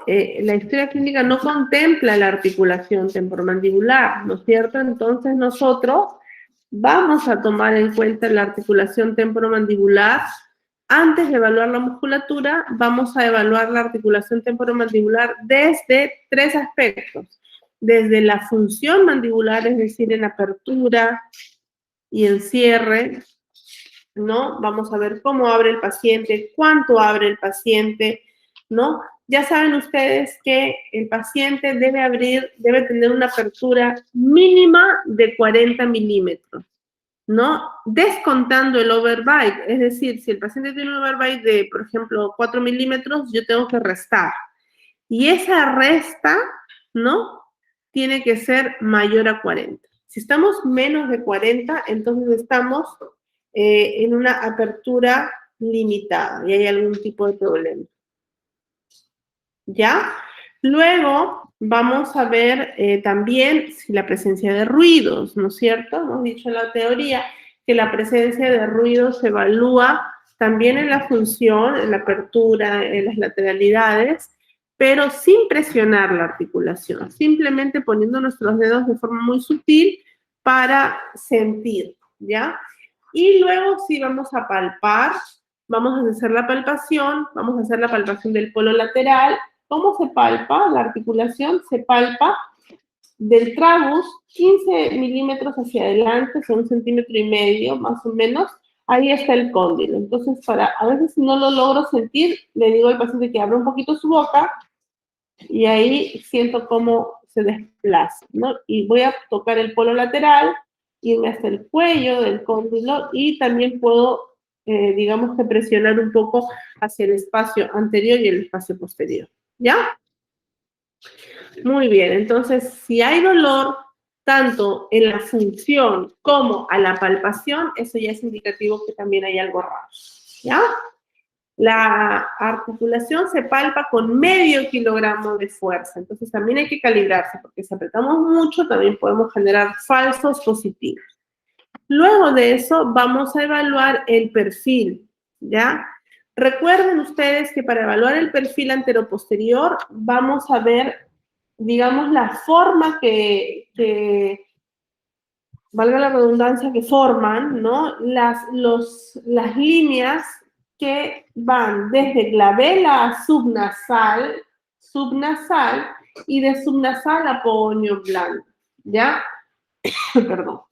la historia clínica no contempla la articulación temporomandibular, ¿no es cierto? Entonces nosotros vamos a tomar en cuenta la articulación temporomandibular. Antes de evaluar la musculatura, vamos a evaluar la articulación temporomandibular desde 3 aspectos. Desde la función mandibular, es decir, en apertura y en cierre, ¿no? Vamos a ver cómo abre el paciente, cuánto abre el paciente, ¿no? Ya saben ustedes que el paciente debe tener una apertura mínima de 40 milímetros, ¿no? Descontando el overbite, es decir, si el paciente tiene un overbite de, por ejemplo, 4 milímetros, yo tengo que restar. Y esa resta, ¿no? Tiene que ser mayor a 40. Si estamos menos de 40, entonces estamos en una apertura limitada y hay algún tipo de problema. ¿Ya? Luego vamos a ver también si la presencia de ruidos, ¿no es cierto? Hemos dicho en la teoría que la presencia de ruidos se evalúa también en la función, en la apertura, en las lateralidades, pero sin presionar la articulación, simplemente poniendo nuestros dedos de forma muy sutil para sentir, ¿ya? Y luego sí vamos a palpar, vamos a hacer la palpación, vamos a hacer la palpación del polo lateral. ¿Cómo se palpa la articulación? Se palpa del tragus 15 milímetros hacia adelante, son 1,5 centímetros más o menos. Ahí está el cóndilo. Entonces, a veces si no lo logro sentir, le digo al paciente que abra un poquito su boca y ahí siento cómo se desplaza, ¿no? Y voy a tocar el polo lateral, irme hasta el cuello del cóndilo y también puedo, digamos que presionar un poco hacia el espacio anterior y el espacio posterior. ¿Ya? Muy bien, entonces si hay dolor tanto en la función como a la palpación, eso ya es indicativo que también hay algo raro. ¿Ya? La articulación se palpa con medio kilogramo de fuerza, entonces también hay que calibrarse, porque si apretamos mucho también podemos generar falsos positivos. Luego de eso vamos a evaluar el perfil, ¿ya? Recuerden ustedes que para evaluar el perfil anteroposterior vamos a ver, digamos, la forma que valga la redundancia, que forman, ¿no? Las líneas que van desde glabela a subnasal, y de subnasal a póneo blando, ¿ya? Perdón.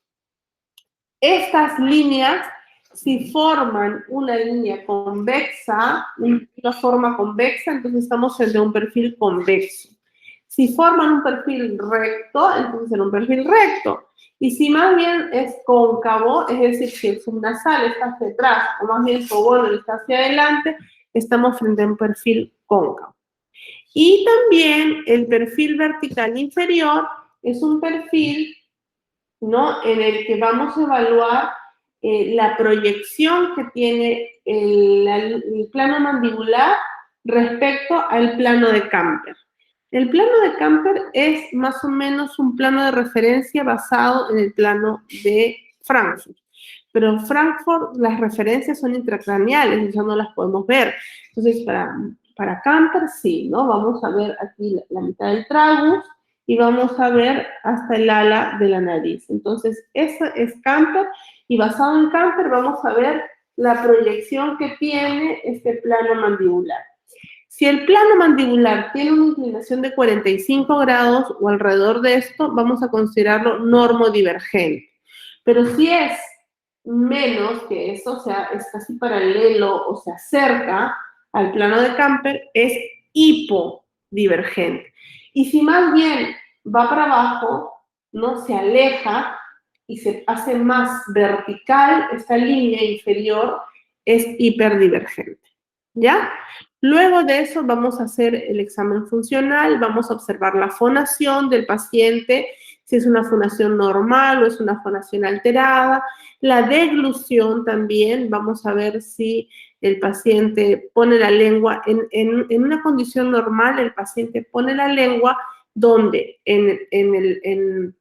Estas líneas, si forman una línea convexa, una forma convexa, entonces estamos frente a un perfil convexo. Si forman un perfil recto, entonces será un perfil recto. Y si más bien es cóncavo, es decir, si el subnasal está hacia atrás, o más bien el fogón está hacia adelante, estamos frente a un perfil cóncavo. Y también el perfil vertical inferior es un perfil, ¿no?, en el que vamos a evaluar la proyección que tiene el plano mandibular respecto al plano de Camper. El plano de Camper es más o menos un plano de referencia basado en el plano de Frankfurt. Pero en Frankfurt las referencias son intracraneales, ya no las podemos ver. Entonces, para Camper sí, ¿no? Vamos a ver aquí la mitad del tragus y vamos a ver hasta el ala de la nariz. Entonces, eso es Camper y basado en Camper vamos a ver la proyección que tiene este plano mandibular. Si el plano mandibular tiene una inclinación de 45 grados o alrededor de esto, vamos a considerarlo normodivergente. Pero si es menos que eso, o sea, es casi paralelo o se acerca al plano de Camper, es hipodivergente. Y si más bien va para abajo, ¿no?, se aleja y se hace más vertical, esta línea inferior es hiperdivergente. ¿Ya? Luego de eso vamos a hacer el examen funcional, vamos a observar la fonación del paciente, si es una fonación normal o es una fonación alterada, la deglución también, vamos a ver si el paciente pone la lengua, en una condición normal el paciente pone la lengua donde en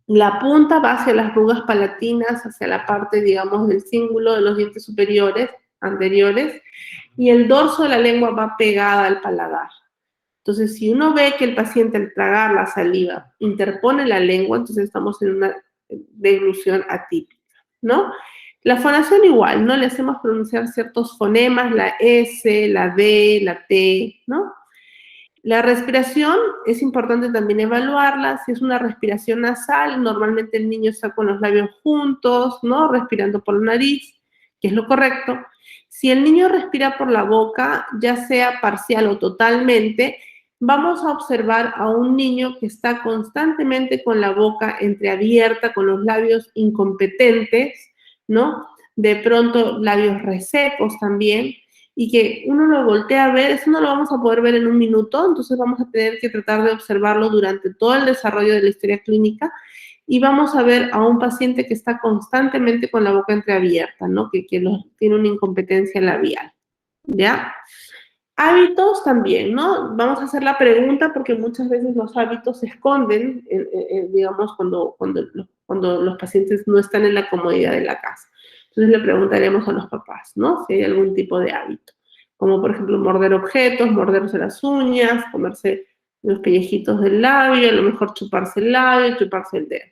la punta va hacia las arrugas palatinas, hacia la parte, digamos, del cíngulo de los dientes superiores, anteriores, y el dorso de la lengua va pegada al paladar. Entonces, si uno ve que el paciente al tragar la saliva interpone la lengua, entonces estamos en una deglución atípica, ¿no? La fonación igual, ¿no? Le hacemos pronunciar ciertos fonemas, la S, la D, la T, ¿no? La respiración es importante también evaluarla. Si es una respiración nasal, normalmente el niño está con los labios juntos, ¿no? Respirando por la nariz, que es lo correcto. Si el niño respira por la boca, ya sea parcial o totalmente, vamos a observar a un niño que está constantemente con la boca entreabierta, con los labios incompetentes, ¿no? De pronto labios resecos también, y que uno lo voltea a ver, eso no lo vamos a poder ver en un minuto, entonces vamos a tener que tratar de observarlo durante todo el desarrollo de la historia clínica y vamos a ver a un paciente que está constantemente con la boca entreabierta, ¿no? Que tiene una incompetencia labial, ¿ya? Hábitos también, ¿no? Vamos a hacer la pregunta porque muchas veces los hábitos se esconden, digamos, cuando los pacientes no están en la comodidad de la casa. Entonces le preguntaremos a los papás, ¿no? Si hay algún tipo de hábito, como por ejemplo morder objetos, morderse las uñas, comerse los pellejitos del labio, a lo mejor chuparse el labio, chuparse el dedo.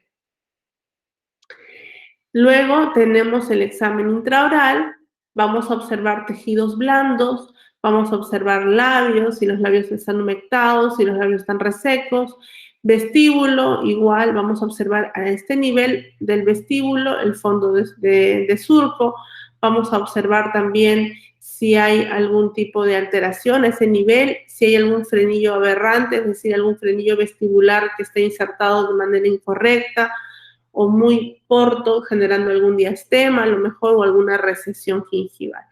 Luego tenemos el examen intraoral, vamos a observar tejidos blandos, vamos a observar labios, si los labios están humectados, si los labios están resecos. Vestíbulo, igual, vamos a observar a este nivel del vestíbulo el fondo de surco. Vamos a observar también si hay algún tipo de alteración a ese nivel, si hay algún frenillo aberrante, es decir, algún frenillo vestibular que esté insertado de manera incorrecta o muy corto, generando algún diastema, a lo mejor, o alguna recesión gingival.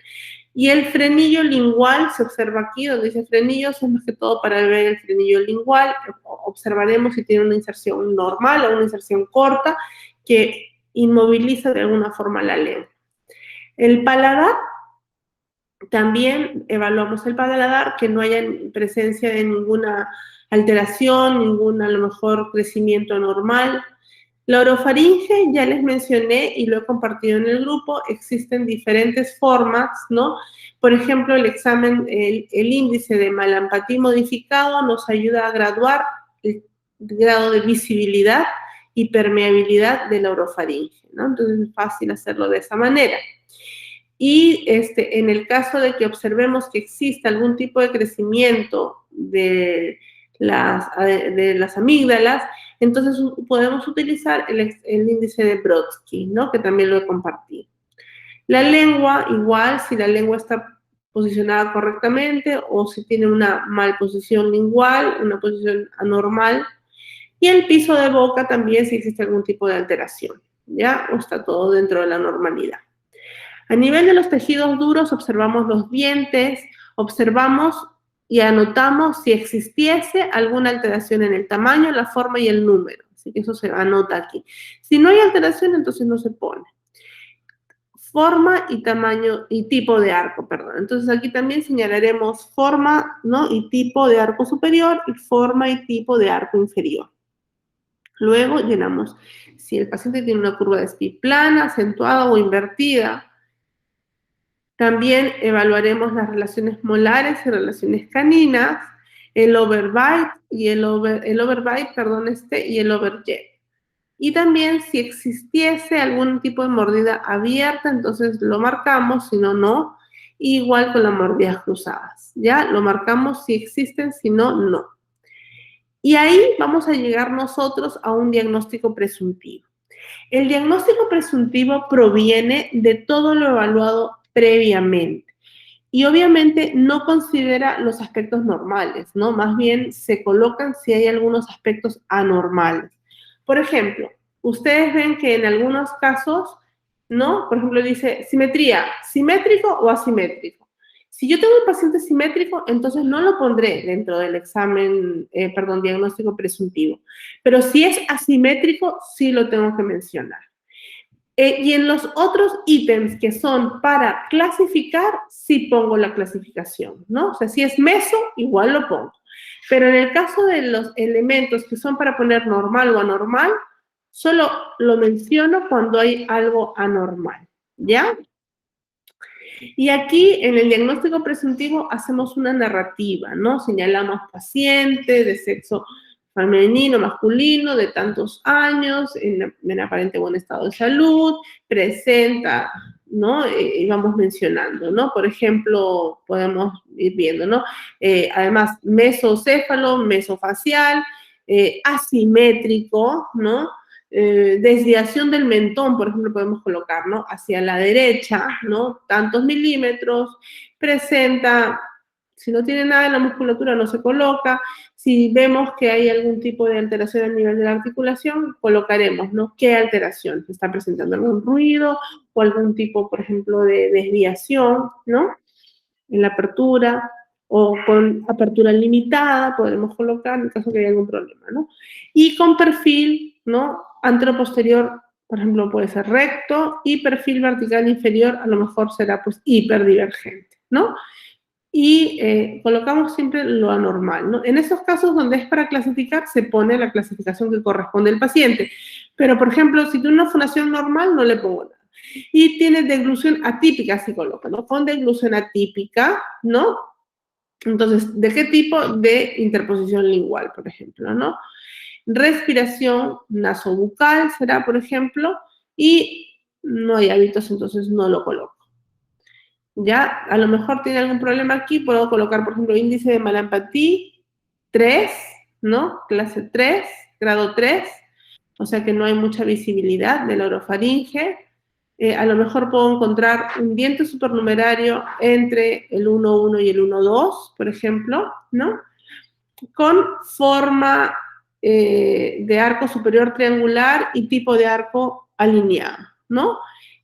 Y el frenillo lingual se observa aquí, donde dice frenillos, es más que todo para ver el frenillo lingual. Observaremos si tiene una inserción normal o una inserción corta que inmoviliza de alguna forma la lengua. El paladar, también evaluamos el paladar, que no haya presencia de ninguna alteración, ningún a lo mejor crecimiento anormal. La orofaringe, ya les mencioné y lo he compartido en el grupo, existen diferentes formas, ¿no? Por ejemplo, el examen, el índice de Mallampati modificado nos ayuda a graduar el grado de visibilidad y permeabilidad de la orofaringe, ¿no? Entonces es fácil hacerlo de esa manera. Y en el caso de que observemos que existe algún tipo de crecimiento de las amígdalas, entonces podemos utilizar el índice de Brodsky, ¿no? Que también lo he compartido. La lengua, igual, si la lengua está posicionada correctamente o si tiene una malposición lingual, una posición anormal. Y el piso de boca también si existe algún tipo de alteración, ¿ya? O está todo dentro de la normalidad. A nivel de los tejidos duros, observamos los dientes, observamos y anotamos si existiese alguna alteración en el tamaño, la forma y el número. Así que eso se anota aquí. Si no hay alteración, entonces no se pone. Forma y tamaño y tipo de arco, perdón. Entonces aquí también señalaremos forma, ¿no? Y tipo de arco superior y forma y tipo de arco inferior. Luego llenamos si el paciente tiene una curva de Spee plana, acentuada o invertida. También evaluaremos las relaciones molares y relaciones caninas, el overbite y el overjet. Y también si existiese algún tipo de mordida abierta, entonces lo marcamos, si no, no. Igual con las mordidas cruzadas, ¿ya? Lo marcamos si existen, si no, no. Y ahí vamos a llegar nosotros a un diagnóstico presuntivo. El diagnóstico presuntivo proviene de todo lo evaluado previamente. Y obviamente no considera los aspectos normales, ¿no? Más bien se colocan si hay algunos aspectos anormales. Por ejemplo, ustedes ven que en algunos casos, ¿no? Por ejemplo, dice simetría, simétrico o asimétrico. Si yo tengo un paciente simétrico, entonces no lo pondré dentro del examen, diagnóstico presuntivo. Pero si es asimétrico, sí lo tengo que mencionar. Y en los otros ítems que son para clasificar, sí pongo la clasificación, ¿no? O sea, si es meso, igual lo pongo. Pero en el caso de los elementos que son para poner normal o anormal, solo lo menciono cuando hay algo anormal, ¿ya? Y aquí, en el diagnóstico presuntivo, hacemos una narrativa, ¿no? Señalamos paciente de sexo femenino, masculino, de tantos años, en aparente buen estado de salud, presenta, ¿no? Y vamos mencionando, ¿no? Por ejemplo, podemos ir viendo, ¿no? Además, mesocéfalo, mesofacial, asimétrico, ¿no? Desviación del mentón, por ejemplo, podemos colocar, ¿no? Hacia la derecha, ¿no? Tantos milímetros, presenta, si no tiene nada en la musculatura no se coloca, si vemos que hay algún tipo de alteración a nivel de la articulación, colocaremos, ¿no? ¿Qué alteración? ¿Está presentando algún ruido o algún tipo, por ejemplo, de desviación, ¿no? En la apertura o con apertura limitada, podremos colocar en caso que haya algún problema, ¿no? Y con perfil, ¿no? Antero-posterior, por ejemplo, puede ser recto y perfil vertical inferior a lo mejor será pues hiperdivergente, ¿no? Y colocamos siempre lo anormal, ¿no? En esos casos donde es para clasificar, se pone la clasificación que corresponde al paciente. Pero, por ejemplo, si tiene una función normal, no le pongo nada. Y tiene deglución atípica, se coloca, ¿no? Con deglución atípica, ¿no? Entonces, ¿de qué tipo? De interposición lingual, por ejemplo, ¿no? Respiración nasobucal será, por ejemplo, y no hay hábitos, entonces no lo coloco. Ya, a lo mejor tiene algún problema aquí, puedo colocar, por ejemplo, índice de malempatía 3, ¿no? Clase 3, grado 3, o sea que no hay mucha visibilidad de la orofaringe. A lo mejor puedo encontrar un diente supernumerario entre el 1,1 y el 1,2, por ejemplo, ¿no? Con forma de arco superior triangular y tipo de arco alineado, ¿no?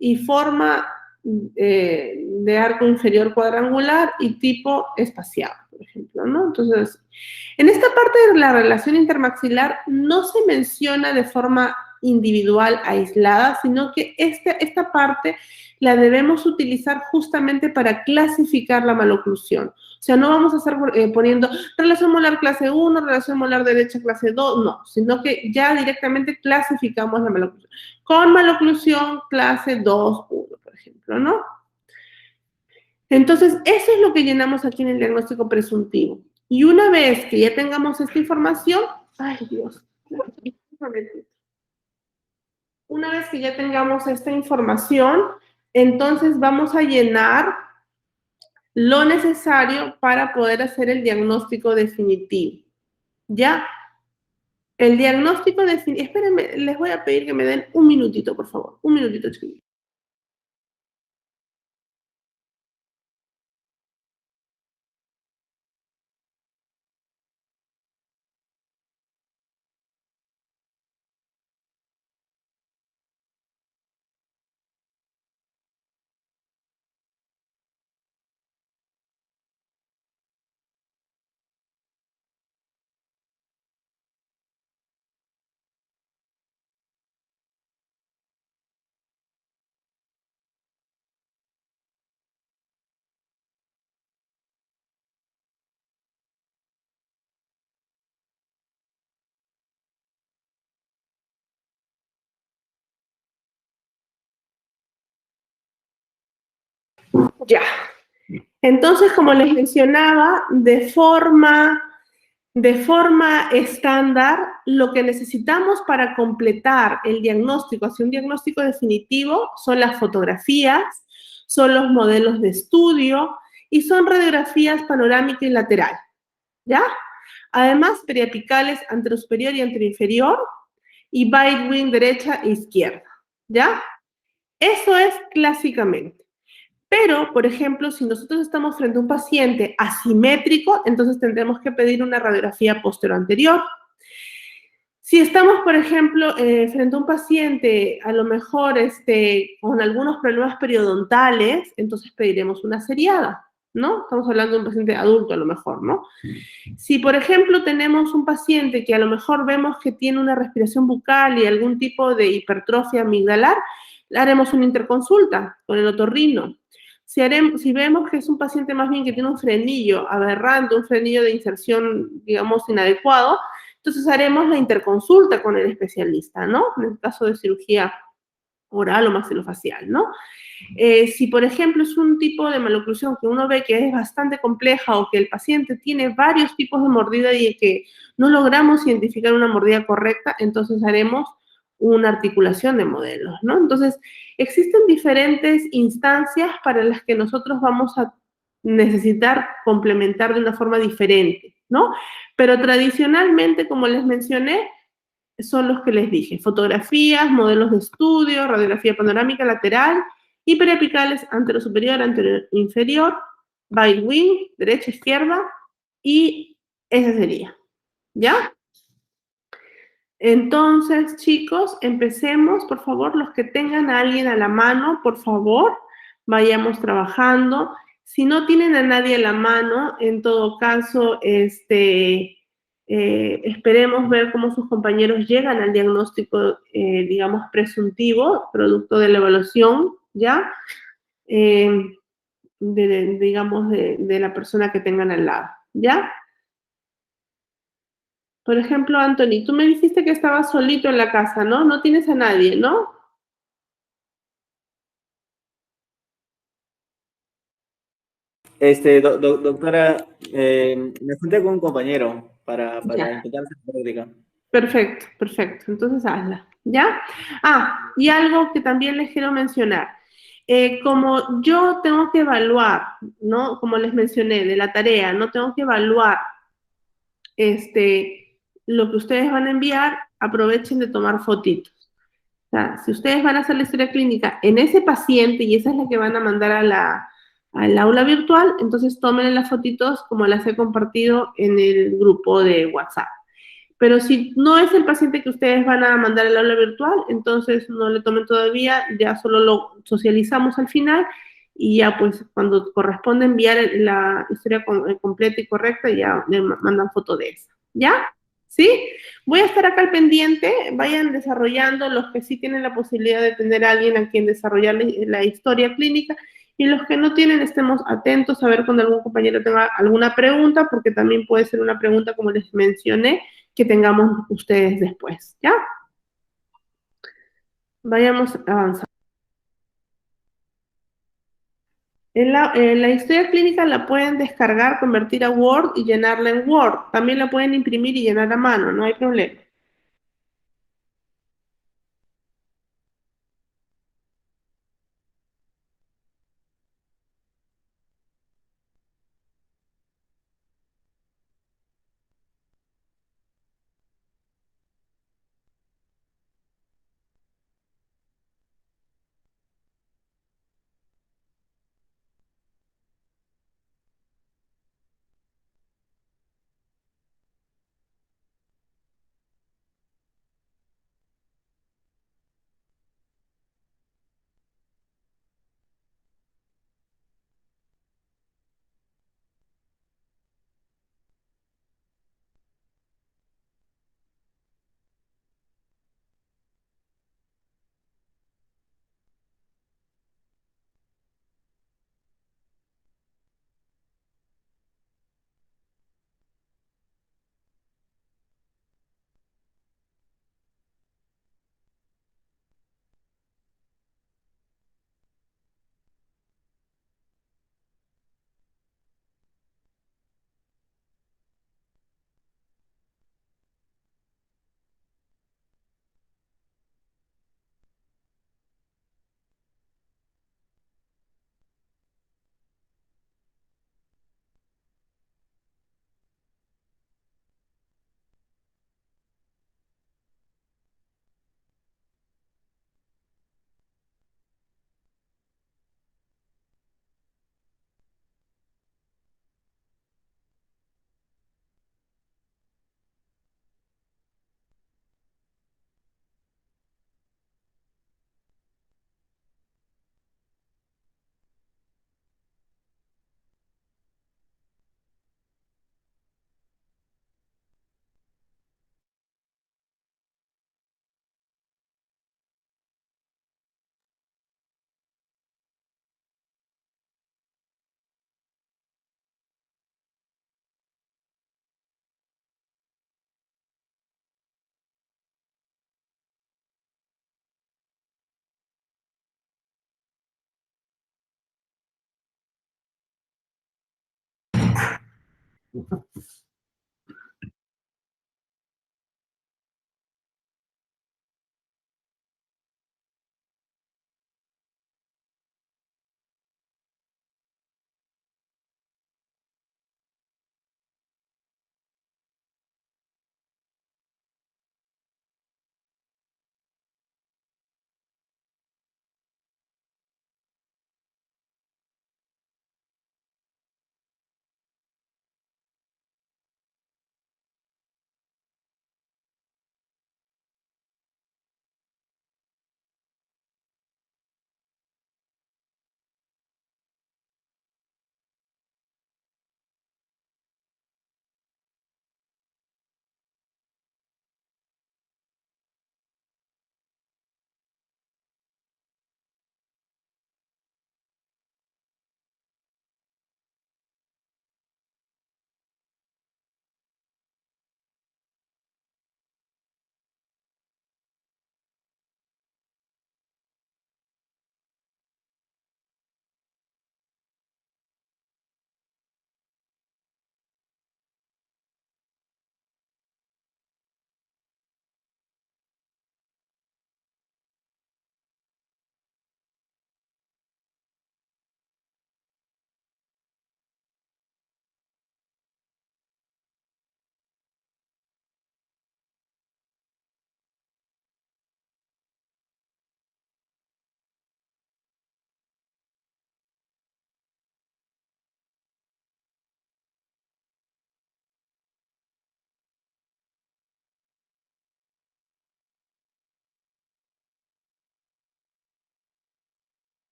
Y forma de arco inferior cuadrangular y tipo espaciado, por ejemplo, ¿no? Entonces, en esta parte de la relación intermaxilar no se menciona de forma individual, aislada, sino que esta parte la debemos utilizar justamente para clasificar la maloclusión. O sea, no vamos a estar poniendo relación molar clase 1, relación molar derecha clase 2, no, sino que ya directamente clasificamos la maloclusión. Con maloclusión clase 2, 1, por ejemplo, ¿no? Entonces, eso es lo que llenamos aquí en el diagnóstico presuntivo. Y una vez que ya tengamos esta información, ay Dios, una vez que ya tengamos esta información, entonces vamos a llenar lo necesario para poder hacer el diagnóstico definitivo. ¿Ya? El diagnóstico definitivo, espérenme, les voy a pedir que me den un minutito, por favor. Un minutito, chiquillos. Ya. Entonces, como les mencionaba, de forma estándar, lo que necesitamos para completar el diagnóstico, hacia un diagnóstico definitivo, son las fotografías, son los modelos de estudio y son radiografías panorámica y lateral, ¿ya? Además, periapicales anterosuperior y anteroinferior y bite wing derecha e izquierda, ¿ya? Eso es clásicamente. Pero, por ejemplo, si nosotros estamos frente a un paciente asimétrico, entonces tendremos que pedir una radiografía posterior-anterior. Si estamos, por ejemplo, frente a un paciente a lo mejor con algunos problemas periodontales, entonces pediremos una seriada, ¿no? Estamos hablando de un paciente adulto a lo mejor, ¿no? Si, por ejemplo, tenemos un paciente que a lo mejor vemos que tiene una respiración bucal y algún tipo de hipertrofia amigdalar, le haremos una interconsulta con el otorrino. Si vemos que es un paciente más bien que tiene un frenillo aberrante, un frenillo de inserción, digamos, inadecuado, entonces haremos la interconsulta con el especialista, ¿no? En el caso de cirugía oral o maxilofacial, ¿no? Si, por ejemplo, es un tipo de maloclusión que uno ve que es bastante compleja o que el paciente tiene varios tipos de mordida y que no logramos identificar una mordida correcta, entonces haremos una articulación de modelos, ¿no? Entonces, existen diferentes instancias para las que nosotros vamos a necesitar complementar de una forma diferente, ¿no? Pero tradicionalmente, como les mencioné, son los que les dije, fotografías, modelos de estudio, radiografía panorámica lateral, hiperapicales anterosuperior, anterior inferior, bite wing, derecha, izquierda, y ese sería, ¿ya? Entonces, chicos, empecemos, por favor, los que tengan a alguien a la mano, por favor, vayamos trabajando. Si no tienen a nadie a la mano, en todo caso, esperemos ver cómo sus compañeros llegan al diagnóstico, digamos, presuntivo, producto de la evaluación, ¿ya? Eh, digamos, de la persona que tengan al lado, ¿ya? Por ejemplo, Anthony, tú me dijiste que estabas solito en la casa, ¿no? No tienes a nadie, ¿no? Doctora, me junté con un compañero para Ya. intentar hacer práctica. Perfecto, perfecto. Entonces hazla, ¿ya? Ah, y algo que también les quiero mencionar. Como yo tengo que evaluar, ¿no? Como les mencioné, de la tarea, no tengo que evaluar lo que ustedes van a enviar, aprovechen de tomar fotitos. O sea, si ustedes van a hacer la historia clínica en ese paciente y esa es la que van a mandar al aula virtual, entonces tomen las fotitos como las he compartido en el grupo de WhatsApp. Pero si no es el paciente que ustedes van a mandar al aula virtual, entonces no le tomen todavía, ya solo lo socializamos al final y ya pues cuando corresponde enviar la historia completa y correcta, ya le mandan foto de esa. ¿Ya? ¿Sí? Voy a estar acá al pendiente, vayan desarrollando los que sí tienen la posibilidad de tener a alguien a quien desarrollar la historia clínica y los que no tienen, estemos atentos a ver cuando algún compañero tenga alguna pregunta, porque también puede ser una pregunta, como les mencioné, que tengamos ustedes después, ¿ya? Vayamos avanzando. En la historia clínica la pueden descargar, convertir a Word y llenarla en Word. También la pueden imprimir y llenar a mano, no hay problema.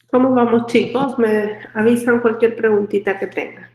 ¿Cómo vamos, chicos? Me avisan cualquier preguntita que tengan.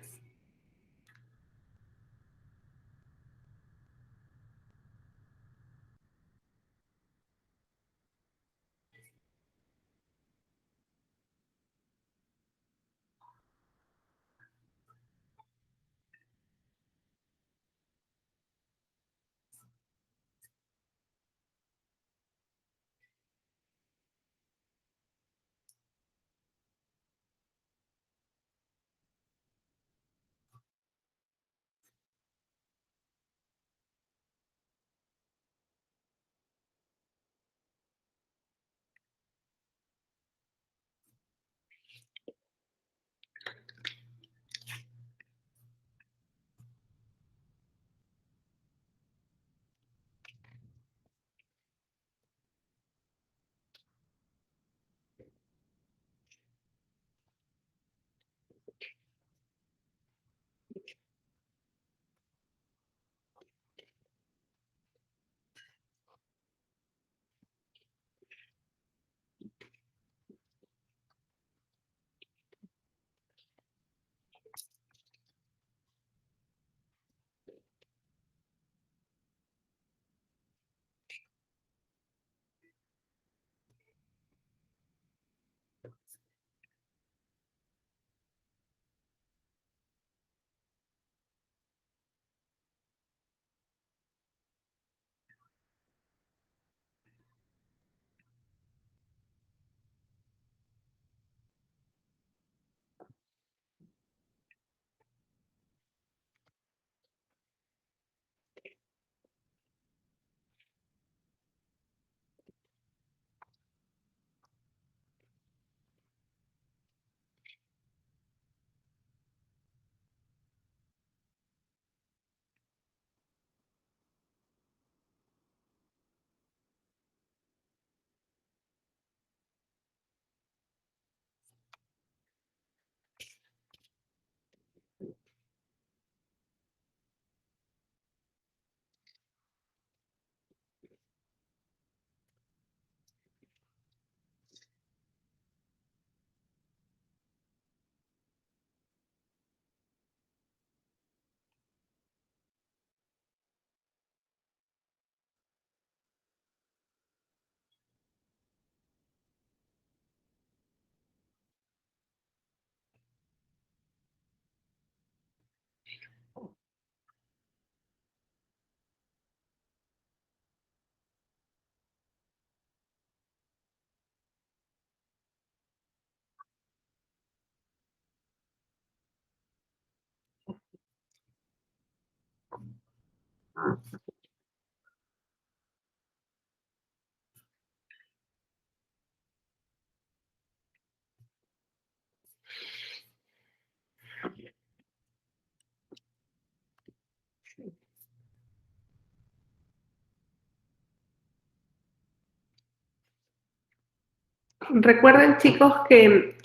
Recuerden, chicos, que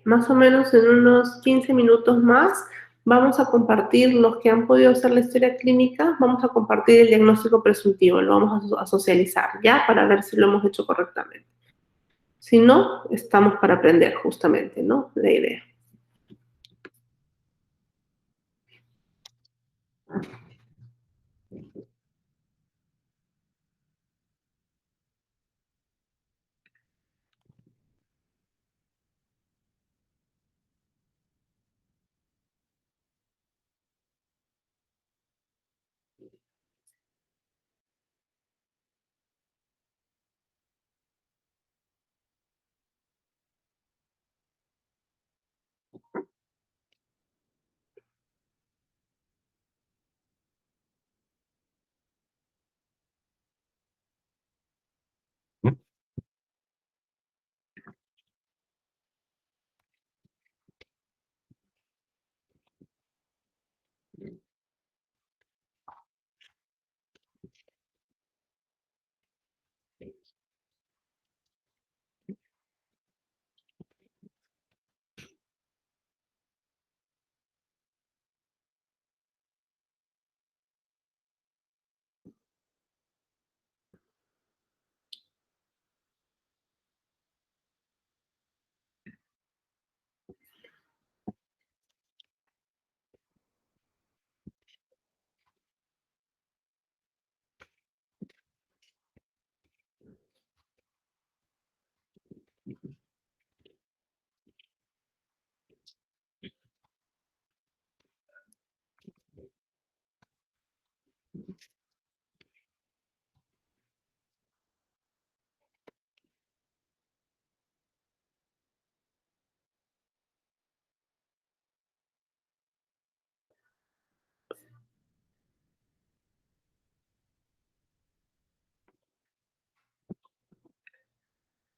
más o menos en unos 15 minutos más vamos a compartir los que han podido hacer la historia clínica, vamos a compartir el diagnóstico presuntivo, lo vamos a socializar, ¿ya? Para ver si lo hemos hecho correctamente. Si no, estamos para aprender justamente, ¿no? La idea.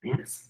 Yes.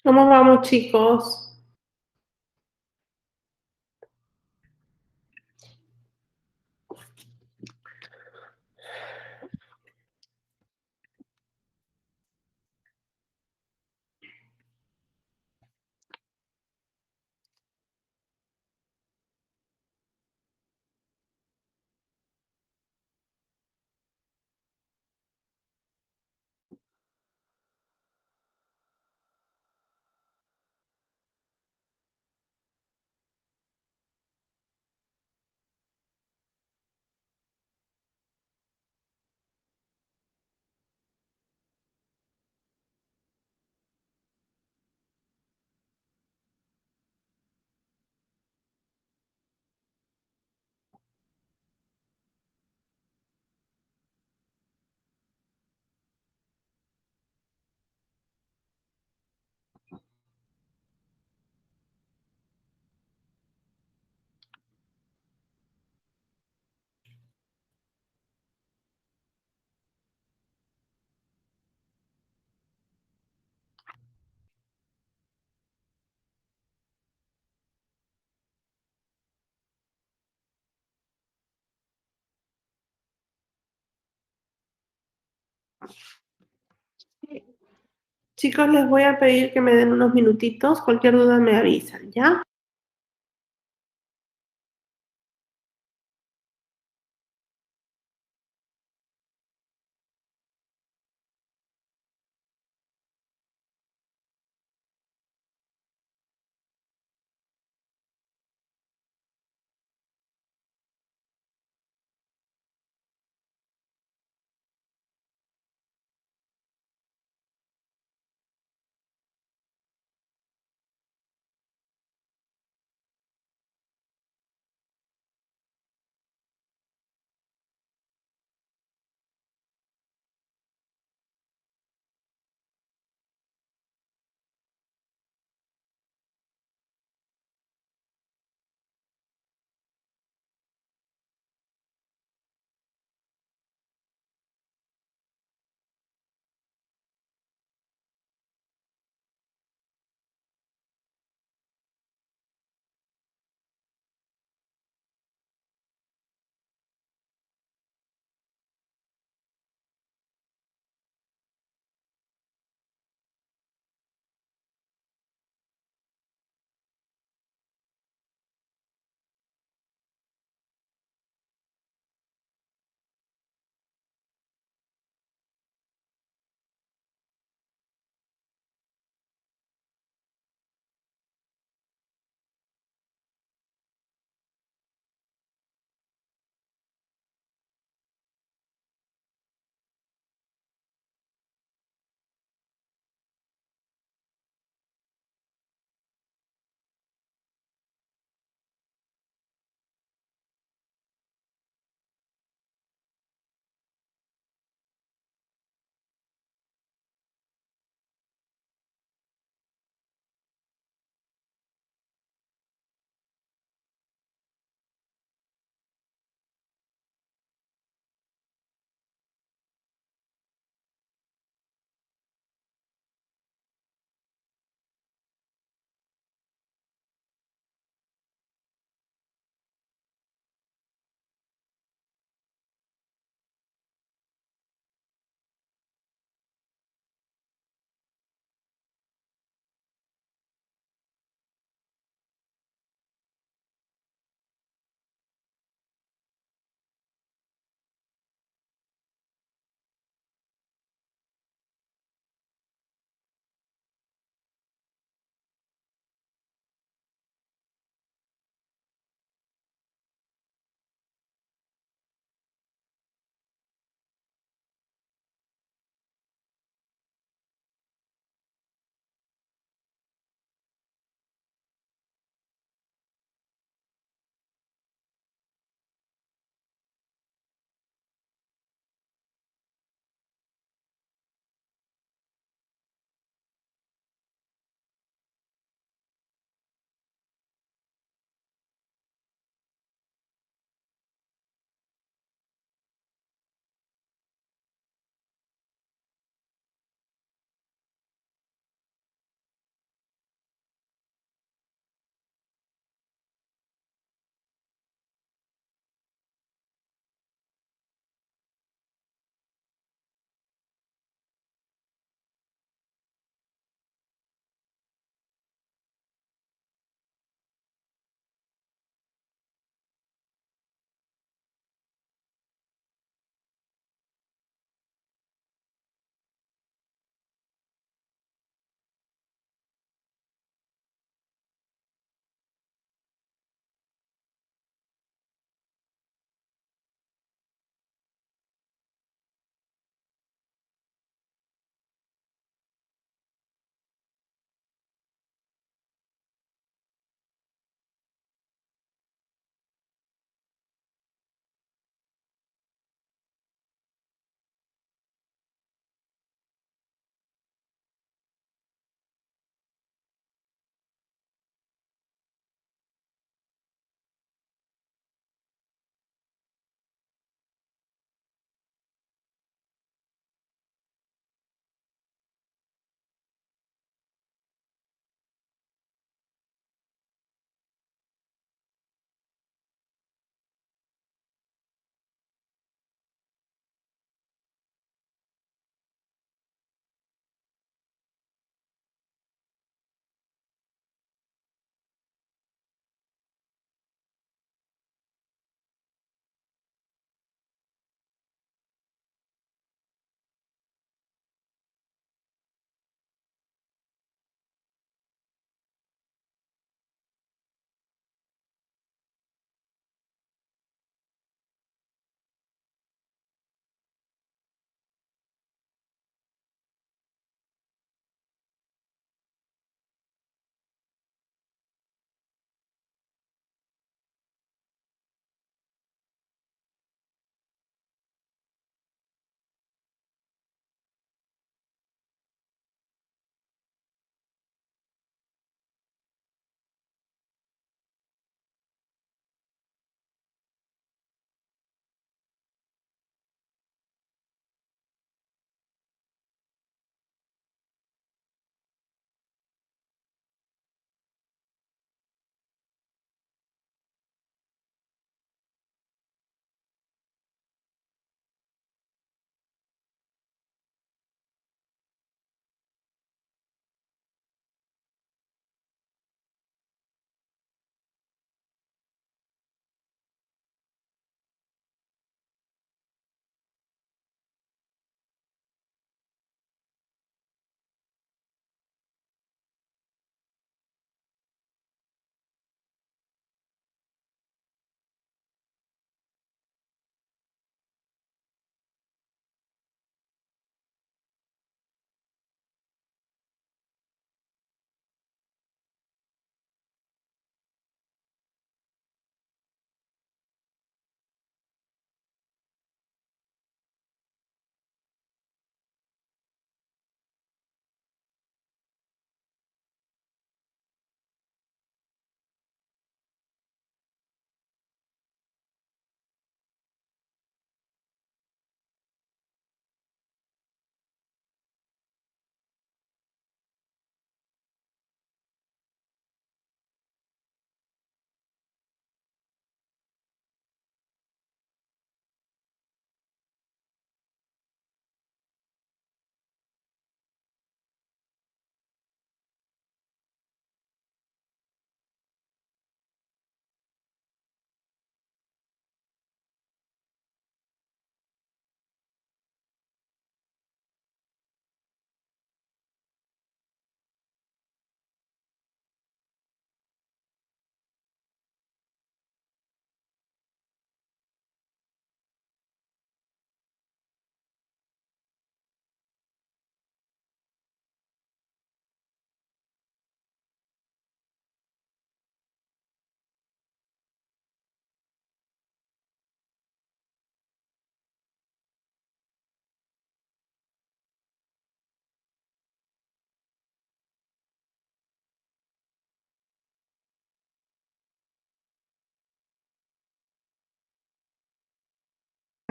¿Cómo vamos, chicos? Chicos, les voy a pedir que me den unos minutitos. Cualquier duda me avisan, ¿ya?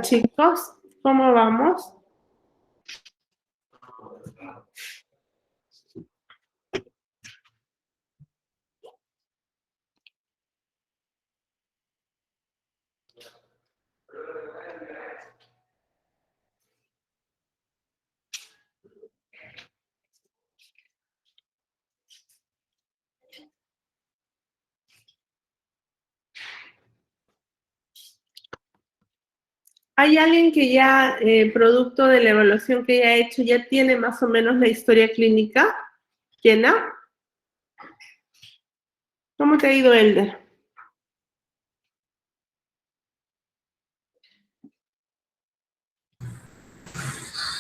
Chicos, ¿cómo vamos? ¿Hay alguien que ya, producto de la evaluación que ya ha hecho, ya tiene más o menos la historia clínica llena? ¿Cómo te ha ido, Elder?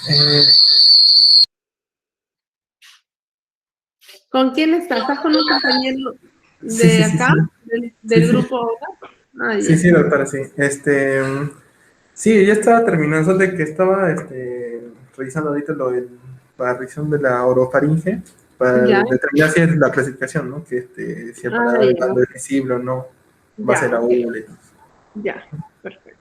Eh, ¿Con quién estás? ¿Estás con un compañero sí, de sí, sí, acá, sí. Sí, del sí. grupo ahora? Ah, Sí, ya. sí, doctora, sí. Sí, ya estaba terminando, solo de que estaba revisando ahorita la revisión de la orofaringe para Ya, determinar si es la clasificación, ¿no? Que si el ah, paladar ya, blando es visible o no, va a ser ya, la ok, ULE. ya, perfecto.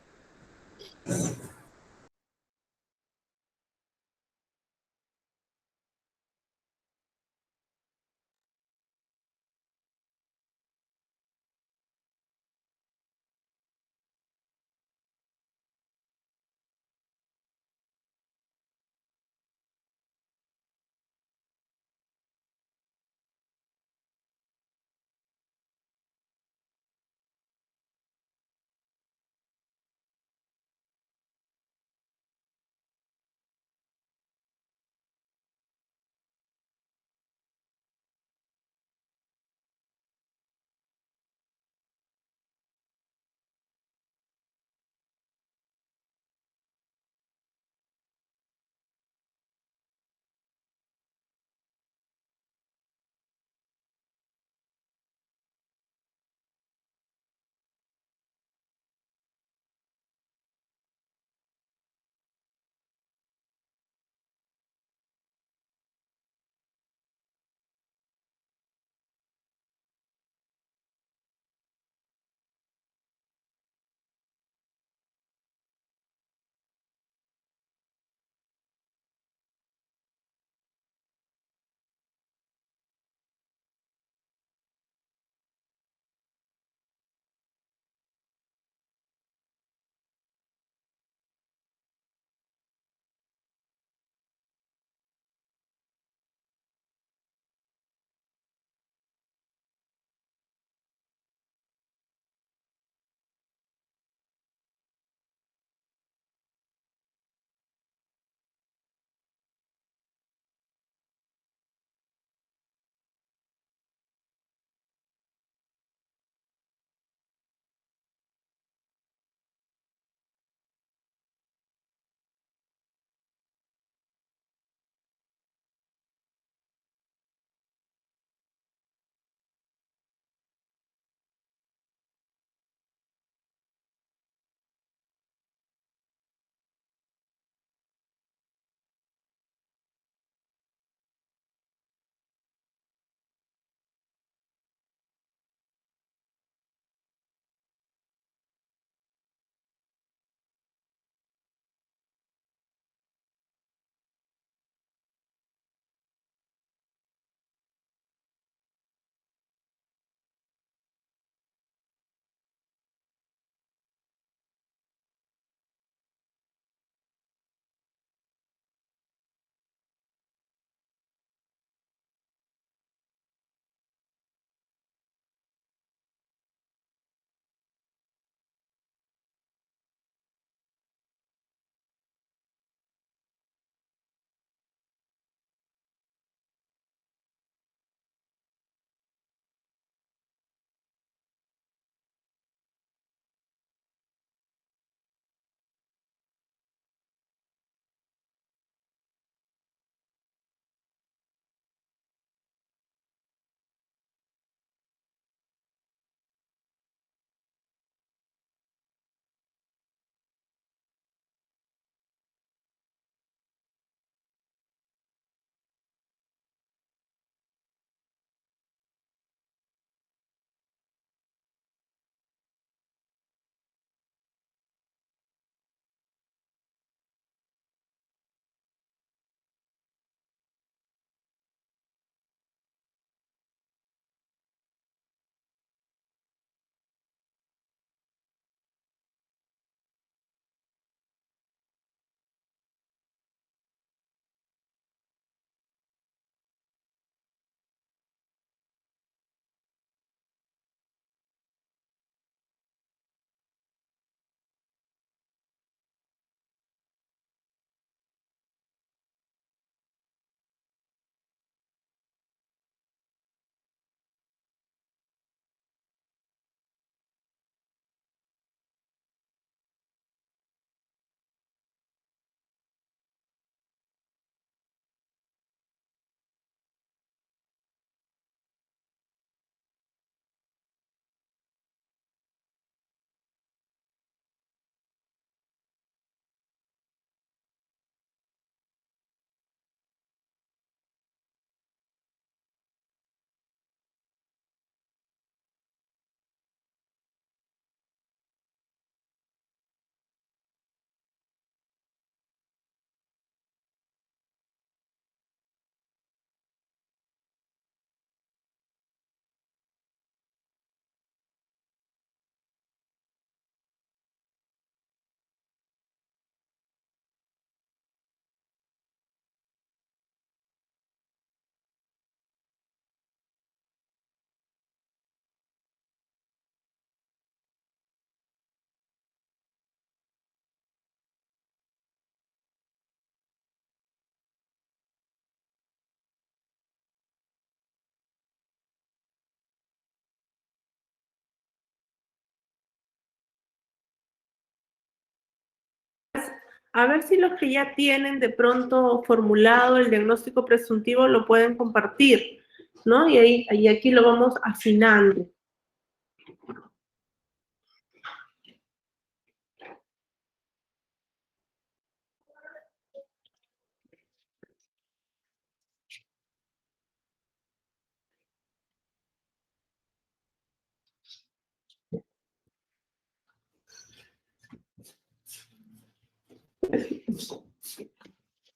A ver si los que ya tienen de pronto formulado el diagnóstico presuntivo lo pueden compartir, ¿no? Y aquí lo vamos afinando.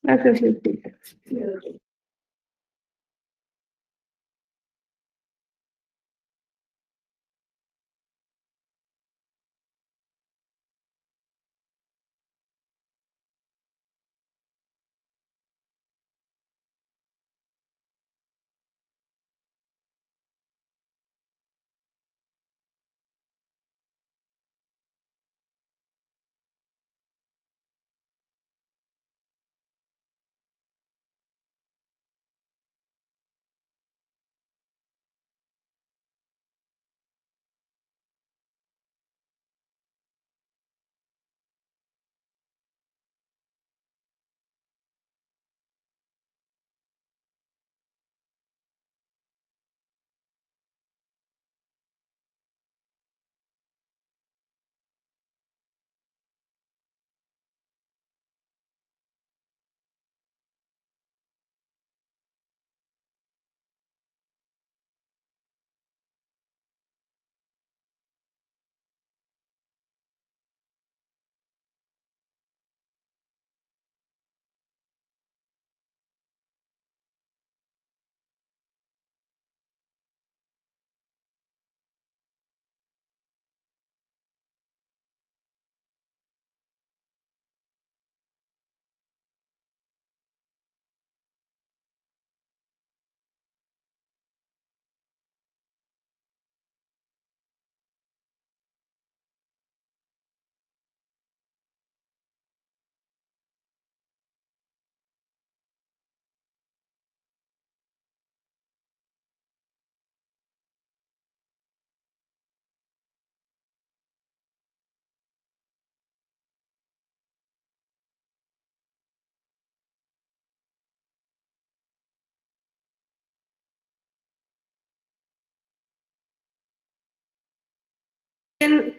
Gracias, Lucita.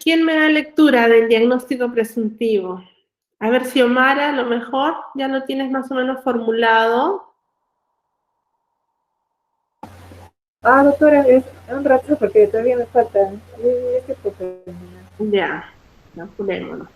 ¿Quién me da lectura del diagnóstico presuntivo? A ver si Omara, a lo mejor ya lo tienes más o menos formulado. Doctora, es un rato porque todavía me falta. Este por terminar. Ya, apurémonos.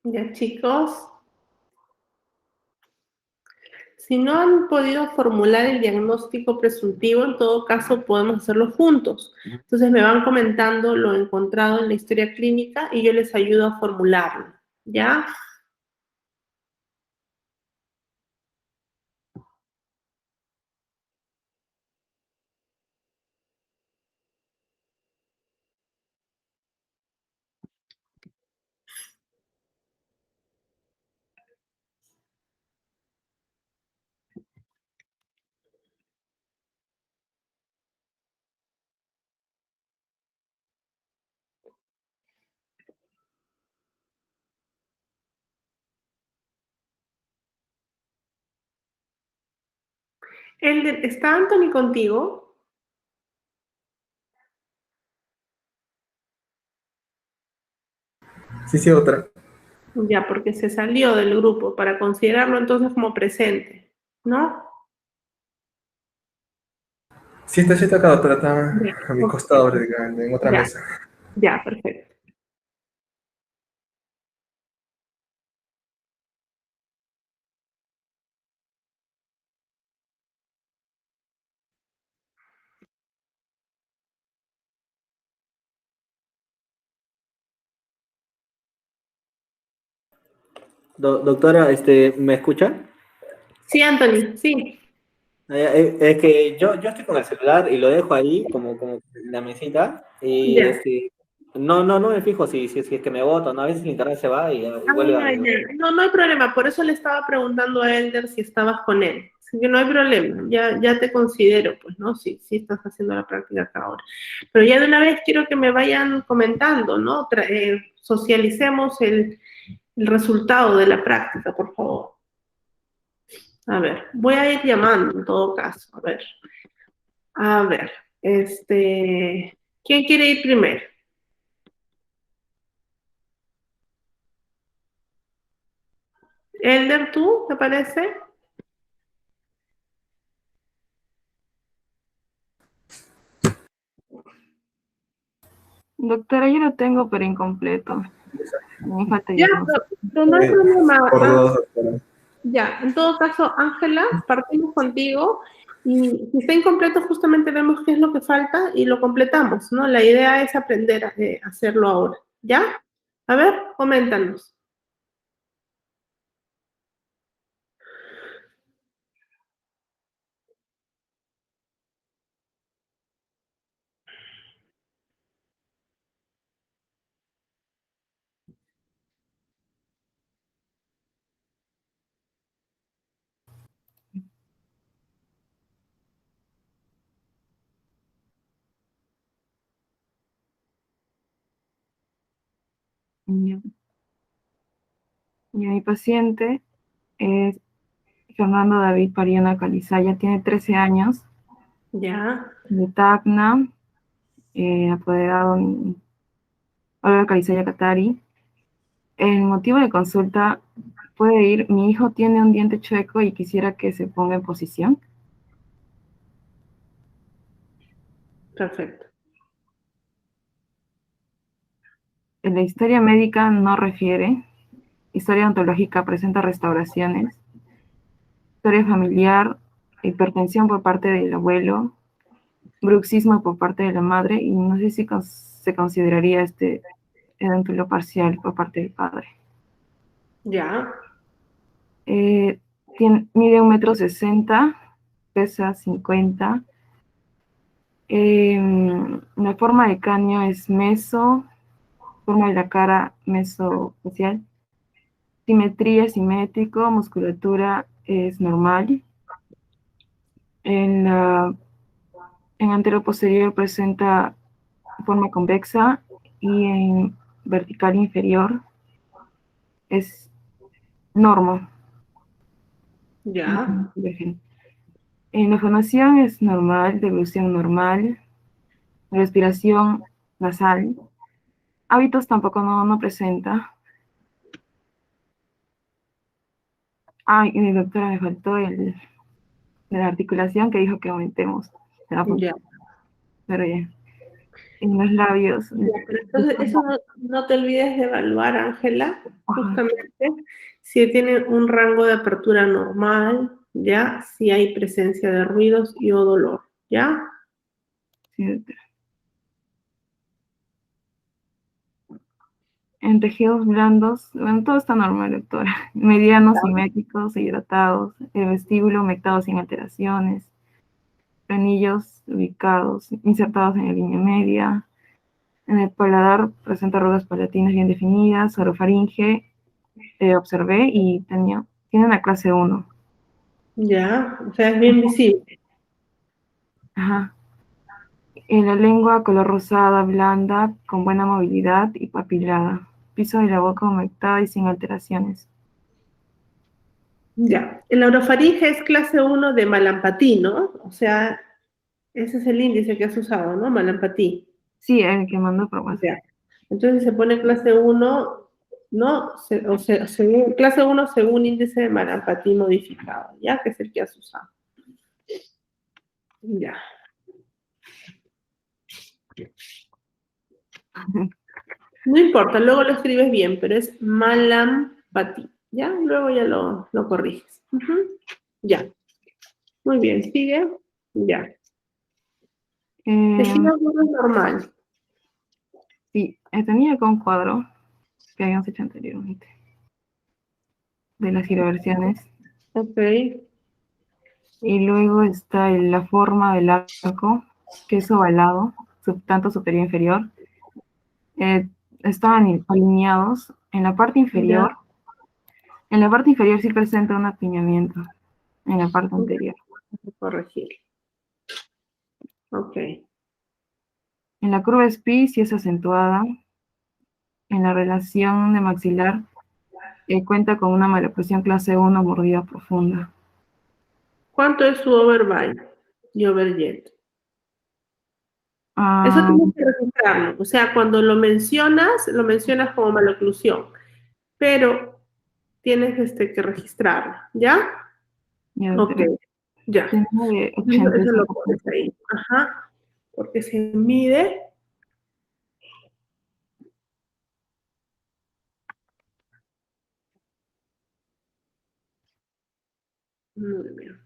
Ya, chicos. Si no han podido formular el diagnóstico presuntivo, en todo caso podemos hacerlo juntos. Entonces me van comentando lo encontrado en la historia clínica y yo les ayudo a formularlo. ¿Ya? ¿Está Anthony contigo? Sí, sí, otra. Ya, porque se salió del grupo para considerarlo entonces como presente, ¿no? Sí, está acá, doctora, Ya, está a mi ok, costado, en otra ya, mesa. ya, perfecto. Doctora, ¿me escucha? Sí, Anthony, sí. Es que yo estoy con el celular y lo dejo ahí como en la mesita y Ya. no me fijo si es que me boto, ¿no? A veces el internet se va y vuelve a... Ya. No, no hay problema. Por eso le estaba preguntando a Elder si estabas con él. Así que no hay problema. Ya te considero, pues, ¿no? Sí estás haciendo la práctica acá ahora. Pero ya de una vez quiero que me vayan comentando, ¿no? Socialicemos el resultado de la práctica, por favor. A ver, voy a ir llamando en todo caso. A ver, ¿quién quiere ir primero? Elder, ¿tú, te parece? Doctora, yo lo tengo, pero incompleto. Me falta Ya, diagnóstico. pero no hay problema. Por dos, doctora. Ya, en todo caso, Ángela, partimos contigo y si está incompleto, justamente vemos qué es lo que falta y lo completamos, ¿no? La idea es aprender a hacerlo ahora, ¿ya? A ver, coméntanos. Ya. Mi paciente es Fernando David Pariana Calizaya, tiene 13 años, Ya, de Tacna, apoderado en Olga Calizaya Catari. El motivo de consulta puede ir: mi hijo tiene un diente chueco y quisiera que se ponga en posición. perfecto. En la historia médica no refiere. Historia ontológica presenta restauraciones. Historia familiar: hipertensión por parte del abuelo, bruxismo por parte de la madre, y no sé si se consideraría edéntulo parcial por parte del padre. Ya, Mide 1,60 m, pesa 50. La forma de cráneo es meso, forma de la cara mesofacial. Simetría simétrico, musculatura es normal. En anteroposterior presenta forma convexa y en vertical inferior es normal. ya, En la fonación es normal, deglución normal, respiración nasal. Hábitos tampoco no presenta. Y doctora, me faltó de la articulación que dijo que aumentemos. ya. Pero ya. en los labios. Ya, pero entonces eso no te olvides de evaluar, Ángela, justamente si tiene un rango de apertura normal, ¿ya? Si hay presencia de ruidos y o dolor, ¿ya? Sí, doctora. En tejidos blandos, bueno, todo está normal, doctora. Medianos, simétricos, hidratados, el vestíbulo humectado sin alteraciones, frenillos ubicados, insertados en la línea media. En el paladar presenta arrugas palatinas bien definidas, orofaringe, observé y tiene una clase 1. Ya, o sea, es bien visible. Ajá. En la lengua color rosada, blanda, con buena movilidad y papilada. Piso de la boca humectada y sin alteraciones. Ya, el orofaringe es clase 1 de Malampatí, ¿no? O sea, ese es el índice que has usado, ¿no? Malampatí. Sí, el que mandó promoción. Ya. Entonces se pone clase 1, ¿no? Según, clase 1 según índice de Malampatí modificado, ¿ya? Que es el que has usado. Ya. No importa, luego lo escribes bien, pero es Malampatí, ¿ya? Luego ya lo corriges. Ya. Muy bien, sigue. Ya. Tejido agudo normal. Sí, tenía acá un cuadro que habíamos hecho anteriormente de las giroversiones. Ok. Y luego está la forma del arco, que es ovalado, tanto superior e inferior. Estaban alineados. En la parte inferior, sí presenta un apiñamiento. En la parte anterior. Corregir. Ok. En la curva SPI sí es acentuada. En la relación de maxilar cuenta con una maloclusión clase 1 mordida profunda. ¿Cuánto es su overbite y overjet? Eso Ah, tienes que registrarlo. O sea, cuando lo mencionas como maloclusión, pero tienes que registrarlo, ¿ya? ya, Ok, ya. tiene de Eso lo 85 pones puntos. ahí. Ajá. Porque se mide. Muy bien.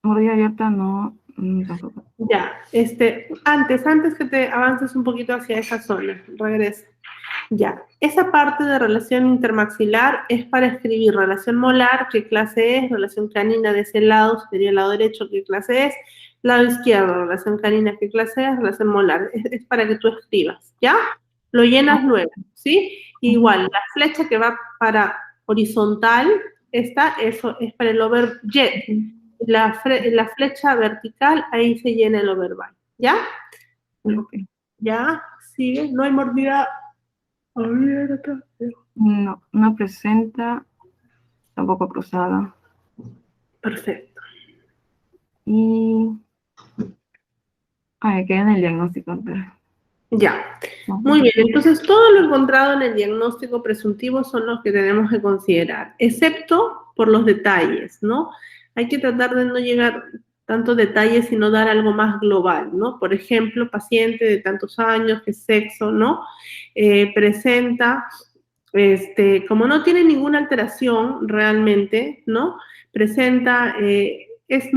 Mordida abierta no, tampoco. Ya, antes que te avances un poquito hacia esa zona, regresa. Ya, esa parte de relación intermaxilar es para escribir relación molar, qué clase es, relación canina de ese lado, sería el lado derecho, qué clase es, lado izquierdo, relación canina, qué clase es, relación molar, es para que tú escribas, ¿ya? Lo llenas luego, ¿sí? Igual, la flecha que va para horizontal, eso es para el overjet. La flecha vertical, ahí se llena el overbite, ¿ya? Okay. Ya, sigue, no hay mordida abierta. No, no presenta, tampoco cruzada. Perfecto. Y queda en el diagnóstico. Ya. Muy bien, entonces todo lo encontrado en el diagnóstico presuntivo son los que tenemos que considerar, excepto por los detalles, ¿no? Hay que tratar de no llegar tantos detalles, sino dar algo más global, ¿no? Por ejemplo, paciente de tantos años, qué sexo, ¿no? Presenta, como no tiene ninguna alteración realmente, ¿no? Presenta, es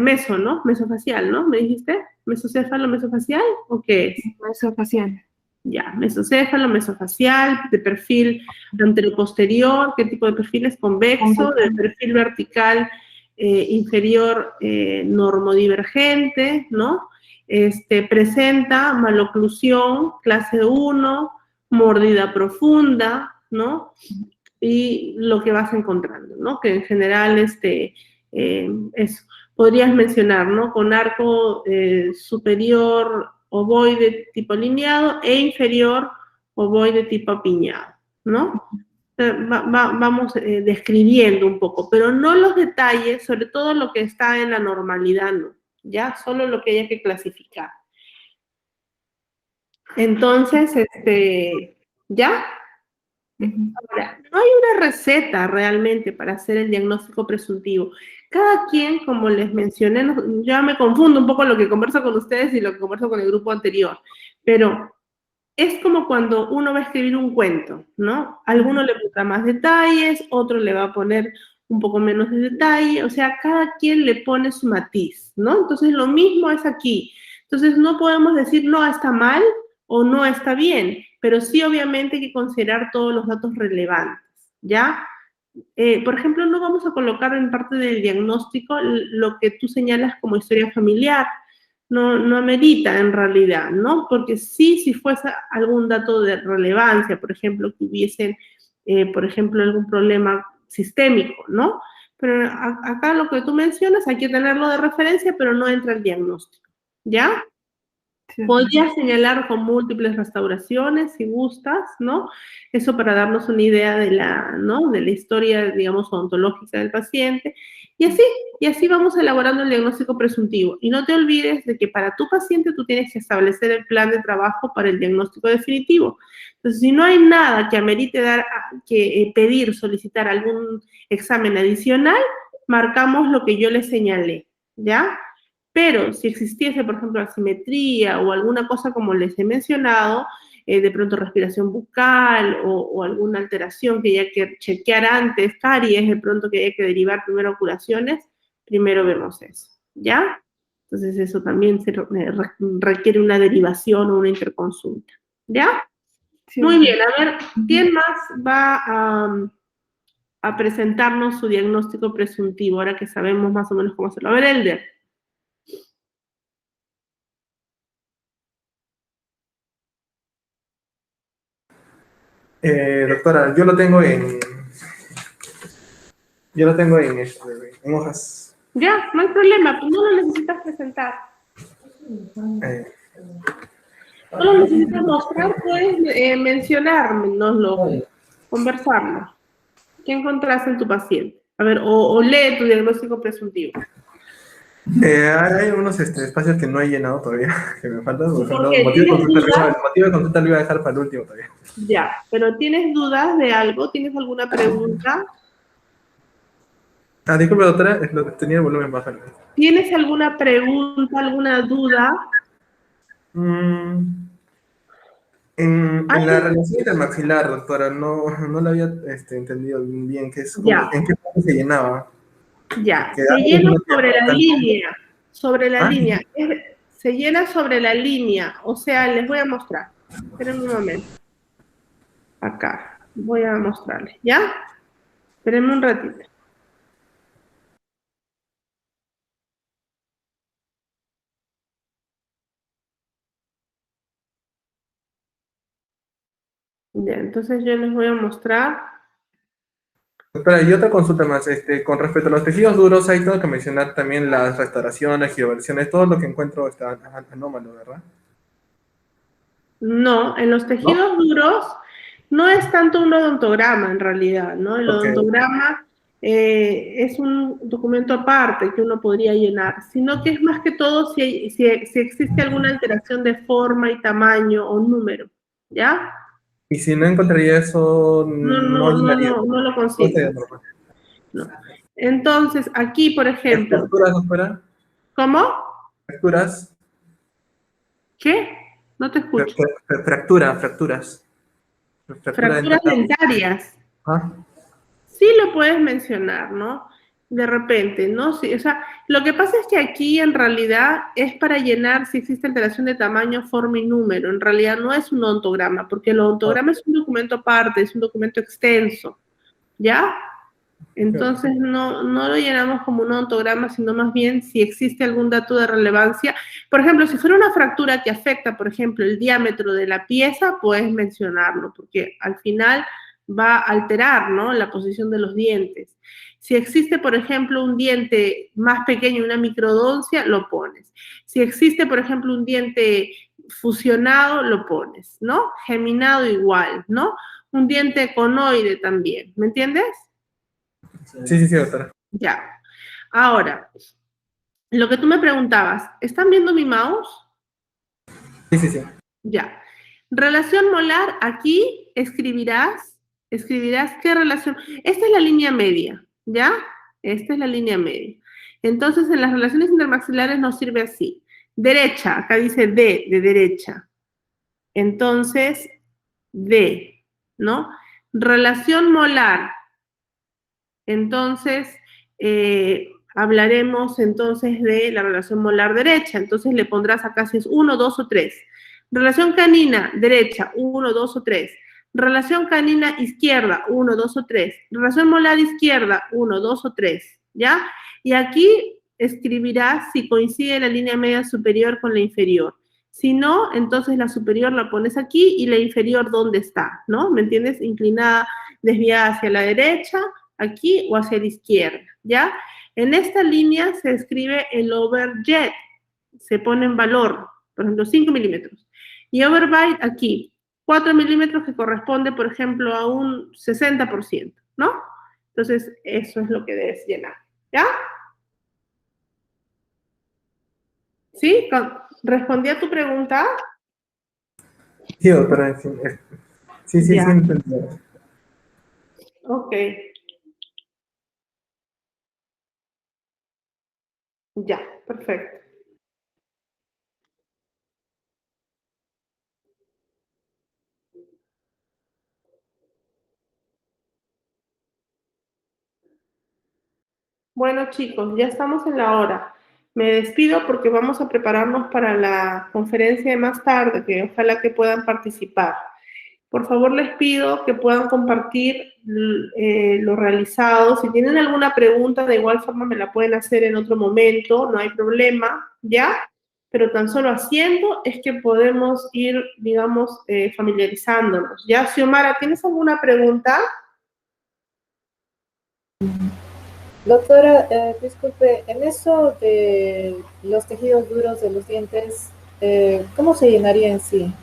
meso, ¿no? Mesofacial, ¿no? ¿Me dijiste? ¿Mesocéfalo, mesofacial o qué es? Mesofacial. Ya, mesocéfalo, mesofacial, de perfil anteroposterior, ¿qué tipo de perfil es? Convexo, de perfil vertical inferior normodivergente, ¿no? Presenta maloclusión, clase 1, mordida profunda, ¿no? Y lo que vas encontrando, ¿no? Que en general, eso. Podrías mencionar, ¿no? Con arco superior ovoide tipo lineado e inferior ovoide tipo apiñado, ¿no? Vamos describiendo un poco, pero no los detalles, sobre todo lo que está en la normalidad, ¿no? ¿Ya? Solo lo que haya que clasificar. Entonces, ¿ya? Ahora, no hay una receta realmente para hacer el diagnóstico presuntivo. cada quien, como les mencioné, ya me confundo un poco lo que converso con ustedes y lo que converso con el grupo anterior, pero es como cuando uno va a escribir un cuento, ¿no? Alguno le pondrá más detalles, otro le va a poner un poco menos de detalle, o sea, cada quien le pone su matiz, ¿no? Entonces, lo mismo es aquí. Entonces, no podemos decir, no, está mal o no está bien, pero sí, obviamente, hay que considerar todos los datos relevantes, ¿ya? Por ejemplo, no vamos a colocar en parte del diagnóstico lo que tú señalas como historia familiar, no amerita en realidad, ¿no? Porque sí, si fuese algún dato de relevancia, por ejemplo, que hubiesen, por ejemplo, algún problema sistémico, ¿no? Pero acá lo que tú mencionas hay que tenerlo de referencia, pero no entra el diagnóstico, ¿ya? Sí. Podría señalar con múltiples restauraciones, si gustas, ¿no? Eso para darnos una idea de ¿no? De la historia, digamos, odontológica del paciente. Y así vamos elaborando el diagnóstico presuntivo. Y no te olvides de que para tu paciente tú tienes que establecer el plan de trabajo para el diagnóstico definitivo. Entonces, si no hay nada que amerite pedir, solicitar algún examen adicional, marcamos lo que yo les señalé, ¿ya? Pero si existiese, por ejemplo, asimetría o alguna cosa como les he mencionado, de pronto respiración bucal o alguna alteración que haya que chequear antes, caries, de pronto que haya que derivar primero a curaciones, primero vemos eso, ¿ya? Entonces eso también requiere una derivación o una interconsulta, ¿ya? Sí, Muy doctora. bien, a ver, ¿quién más va a presentarnos su diagnóstico presuntivo, ahora que sabemos más o menos cómo hacerlo? A ver, Elder. Doctora, en hojas. Ya, no hay problema, pues no lo necesitas presentar. Eh, No lo necesitas mostrar, puedes mencionárnoslo, conversarlo. ¿Qué encontraste en tu paciente? A ver, o lee tu diagnóstico presuntivo. hay unos espacios que no he llenado todavía, que me faltan. Por ejemplo, Porque el tienes dudas, motivo de consulta lo iba a dejar para el último todavía. ya, pero ¿tienes dudas de algo? ¿Tienes alguna pregunta? Ah, disculpe, doctora, tenía el volumen bajo. ¿Tienes alguna pregunta, alguna duda? Mm, en la relación intermaxilar, doctora, no la había entendido bien, que es como, Ya, ¿en qué parte se llenaba? ya. Que Se antes llena no sobre la tenía línea, sobre la Ah, línea. Se llena sobre la línea, o sea, les voy a mostrar. Esperen un momento. Acá, voy a mostrarles, ¿ya? Espérenme un ratito. Ya, entonces yo les voy a mostrar. doctora, y otra consulta más, con respecto a los tejidos duros, ahí tengo que mencionar también las restauraciones, giroversiones, todo lo que encuentro está anómalo, ¿verdad? No, en los ¿No? tejidos duros no es tanto un odontograma en realidad, ¿no? El Ok, odontograma es un documento aparte que uno podría llenar, sino que es más que todo si existe alguna alteración de forma y tamaño o número, ¿ya? y si no encontraría eso, no llenaría. No lo No estaría consideras, normal. no. Entonces, aquí, por ejemplo, Fracturas, doctora, ¿cómo? fracturas, ¿Qué? No te escucho. fracturas, fractura Fracturas dental. dentarias. Ah, Sí lo puedes mencionar, ¿no? De repente, ¿no? Sí, o sea, lo que pasa es que aquí en realidad es para llenar si existe alteración de tamaño, forma y número. En realidad no es un odontograma, porque el odontograma es un documento aparte, es un documento extenso, ¿ya? Entonces no lo llenamos como un odontograma, sino más bien si existe algún dato de relevancia. Por ejemplo, si fuera una fractura que afecta, por ejemplo, el diámetro de la pieza, puedes mencionarlo, porque al final va a alterar, ¿no? La posición de los dientes. Si existe, por ejemplo, un diente más pequeño, una microdoncia, lo pones. Si existe, por ejemplo, un diente fusionado, lo pones, ¿no? Geminado igual, ¿no? Un diente conoide también, ¿me entiendes? sí, doctora. Ya. Ahora, lo que tú me preguntabas, ¿están viendo mi mouse? Sí. Ya. Relación molar, aquí escribirás qué relación. Esta es la línea media, ¿ya? Esta es la línea media. Entonces, en las relaciones intermaxilares nos sirve así. Derecha, acá dice D, de derecha. Entonces, D, ¿no? Relación molar. Entonces, hablaremos entonces de la relación molar derecha. Entonces, le pondrás acá si es 1, 2 o 3. Relación canina derecha, 1, 2 o 3. Relación canina izquierda, 1, 2 o 3. Relación molar izquierda, 1, 2 o 3. ¿Ya? Y aquí escribirás si coincide la línea media superior con la inferior. Si no, entonces la superior la pones aquí y la inferior, ¿dónde está? ¿No? ¿Me entiendes? Inclinada, desviada hacia la derecha, aquí o hacia la izquierda, ¿ya? En esta línea se escribe el overjet, se pone en valor, por ejemplo, 5 milímetros. Y overbite aquí, 4 milímetros que corresponde, por ejemplo, a un 60%, ¿no? Entonces, eso es lo que debes llenar, ¿ya? ¿Sí? ¿Respondí a tu pregunta? Sí, doctora, sí, Ya. entendí. Ok. Ya, perfecto. Bueno, chicos, ya estamos en la hora. Me despido porque vamos a prepararnos para la conferencia de más tarde, que ojalá que puedan participar. Por favor, les pido que puedan compartir lo realizado. Si tienen alguna pregunta, de igual forma me la pueden hacer en otro momento, no hay problema, ¿ya? Pero tan solo haciendo es que podemos ir, digamos, familiarizándonos. ¿Ya? Xiomara, ¿tienes alguna pregunta? Doctora, disculpe, en eso de los tejidos duros de los dientes, ¿cómo se llenaría en sí?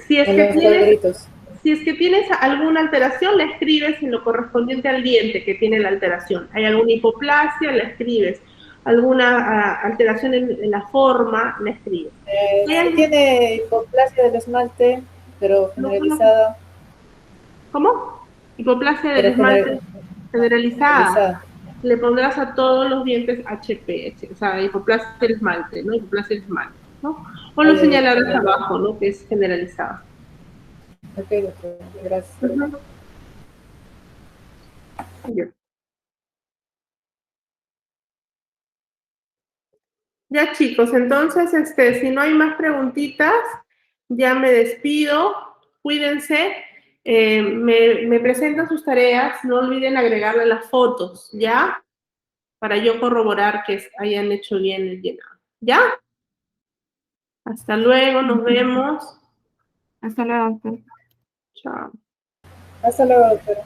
Si es En que los tienes, cuadritos. si es que tienes alguna alteración, la escribes en lo correspondiente al diente que tiene la alteración. Hay alguna hipoplasia, la escribes. Alguna alteración en la forma, la escribes. Sí tiene hipoplasia del esmalte, pero generalizada. ¿Cómo? Hipoplasia del Pero esmalte generalizada. generalizada. Le pondrás a todos los dientes HP, o sea, hipoplasia del esmalte, ¿no? Hipoplasia del esmalte, ¿no? O lo señalarás abajo, ¿no? Que es generalizado. Ok, doctor, gracias. Uh-huh. Bien. Ya, chicos, entonces, si no hay más preguntitas, ya me despido. Cuídense. Me presentan sus tareas. No olviden agregarle las fotos, ¿ya? Para yo corroborar que hayan hecho bien el llenado. ¿Ya? Hasta luego, nos vemos. Hasta luego, doctor. Chao. Hasta luego, doctora.